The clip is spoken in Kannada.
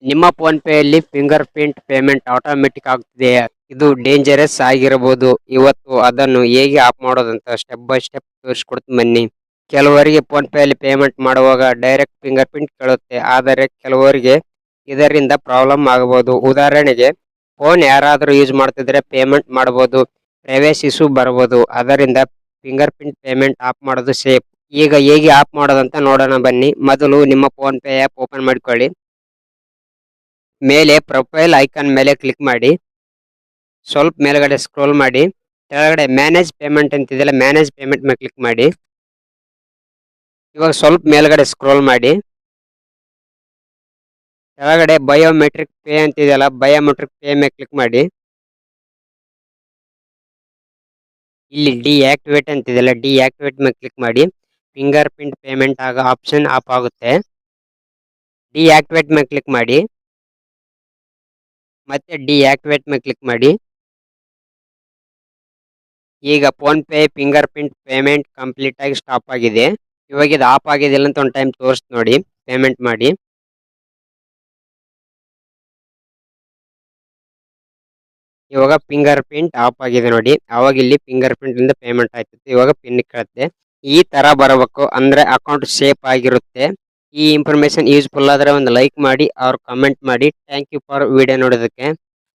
ನಿಮ್ಮ ಫೋನ್ ಪೇಯಲ್ಲಿ ಫಿಂಗರ್ ಪ್ರಿಂಟ್ ಪೇಮೆಂಟ್ ಆಟೋಮೆಟಿಕ್ ಆಗ್ತಿದೆಯಾ? ಇದು ಡೇಂಜರಸ್ ಆಗಿರಬಹುದು. ಇವತ್ತು ಅದನ್ನು ಹೇಗೆ ಆಫ್ ಮಾಡೋದಂತ ಸ್ಟೆಪ್ ಬೈ ಸ್ಟೆಪ್ ತೋರಿಸ್ಕೊಡ್ತೀನಿ ಬನ್ನಿ. ಕೆಲವರಿಗೆ ಫೋನ್ ಪೇಯಲ್ಲಿ ಪೇಮೆಂಟ್ ಮಾಡುವಾಗ ಡೈರೆಕ್ಟ್ ಫಿಂಗರ್ ಪ್ರಿಂಟ್ ಕೇಳುತ್ತೆ, ಆದರೆ ಕೆಲವರಿಗೆ ಇದರಿಂದ ಪ್ರಾಬ್ಲಮ್ ಆಗಬಹುದು. ಉದಾಹರಣೆಗೆ, ಫೋನ್ ಯಾರಾದರೂ ಯೂಸ್ ಮಾಡ್ತಿದ್ರೆ ಪೇಮೆಂಟ್ ಮಾಡಬಹುದು, ಪ್ರೈವೇಸಿ ಇಶ್ಯೂ ಬರಬಹುದು. ಅದರಿಂದ ಫಿಂಗರ್ ಪ್ರಿಂಟ್ ಪೇಮೆಂಟ್ ಆಫ್ ಮಾಡೋದು ಸೇಫ್. ಈಗ ಹೇಗೆ ಆಫ್ ಮಾಡೋದಂತ ನೋಡೋಣ ಬನ್ನಿ. ಮೊದಲು ನಿಮ್ಮ ಫೋನ್ ಪೇ ಆ್ಯಪ್ ಓಪನ್ ಮಾಡ್ಕೊಳ್ಳಿ. ಮೇಲೆ ಪ್ರೊಫೈಲ್ ಐಕಾನ್ ಮೇಲೆ ಕ್ಲಿಕ್ ಮಾಡಿ. ಸ್ವಲ್ಪ ಮೇಲ್ಗಡೆ ಸ್ಕ್ರೋಲ್ ಮಾಡಿ. ಕೆಳಗಡೆ ಮ್ಯಾನೇಜ್ ಪೇಮೆಂಟ್ ಅಂತಿದೆಯಲ್ಲ, ಮ್ಯಾನೇಜ್ ಪೇಮೆಂಟ್ ಮೇಲೆ ಕ್ಲಿಕ್ ಮಾಡಿ. ಇವಾಗ ಸ್ವಲ್ಪ ಮೇಲ್ಗಡೆ ಸ್ಕ್ರೋಲ್ ಮಾಡಿ. ಕೆಳಗಡೆ ಬಯೋಮೆಟ್ರಿಕ್ ಪೇ ಅಂತಿದೆಯಲ್ಲ, ಬಯೋಮೆಟ್ರಿಕ್ ಪೇ ಮೇಲೆ ಕ್ಲಿಕ್ ಮಾಡಿ. ಇಲ್ಲಿ ಡಿಆಕ್ಟಿವೇಟ್ ಅಂತಿದೆಯಲ್ಲ, ಡಿಆಕ್ಟಿವೇಟ್ ಮೇಲೆ ಕ್ಲಿಕ್ ಮಾಡಿ. ಫಿಂಗರ್ ಪ್ರಿಂಟ್ ಪೇಮೆಂಟ್ ಆಗ ಆಪ್ಷನ್ ಆಫ್ ಆಗುತ್ತೆ. ಡಿಆಕ್ಟಿವೇಟ್ ಮೇಲೆ ಕ್ಲಿಕ್ ಮಾಡಿ. ಮತ್ತೆ ಡಿಆಕ್ಟಿವೇಟ್ ಮೇಲೆ ಕ್ಲಿಕ್ ಮಾಡಿ. ಈಗ phone pay finger print payment complete ಆಗಿ ಸ್ಟಾಪ್ ಆಗಿದೆ. ಇವಾಗ ಇದು ಆಫ್ ಆಗಿದಿಲ್ಲ ಅಂತ ಒಂದು ಟೈಮ್ ತೋರಿಸ್ ನೋಡಿ. ಪೇಮೆಂಟ್ ಮಾಡಿ. ಇವಾಗ ಫಿಂಗರ್ ಪ್ರಿಂಟ್ ಆಫ್ ಆಗಿದೆ ನೋಡಿ. ಅವಾಗ ಇಲ್ಲಿ ಫಿಂಗರ್ ಪ್ರಿಂಟ್ ಇಂದ ಪೇಮೆಂಟ್ ಆಯ್ತದೆ. ಇವಾಗ ಪಿನ್ ಕೇಳುತ್ತೆ. ಈ ತರ ಬರಬೇಕು ಅಂದ್ರೆ ಅಕೌಂಟ್ ಸೇಫ್ ಆಗಿರುತ್ತೆ. ಈ ಇನ್ಫಾರ್ಮೇಶನ್ ಯೂಸ್ಫುಲ್ ಆದ್ರೆ ಒಂದು ಲೈಕ್ ಮಾಡಿ ಅವ್ರ ಕಮೆಂಟ್ ಮಾಡಿ. ಥ್ಯಾಂಕ್ ಯು ಫಾರ್ ವಿಡಿಯೋ ನೋಡೋದಕ್ಕೆ.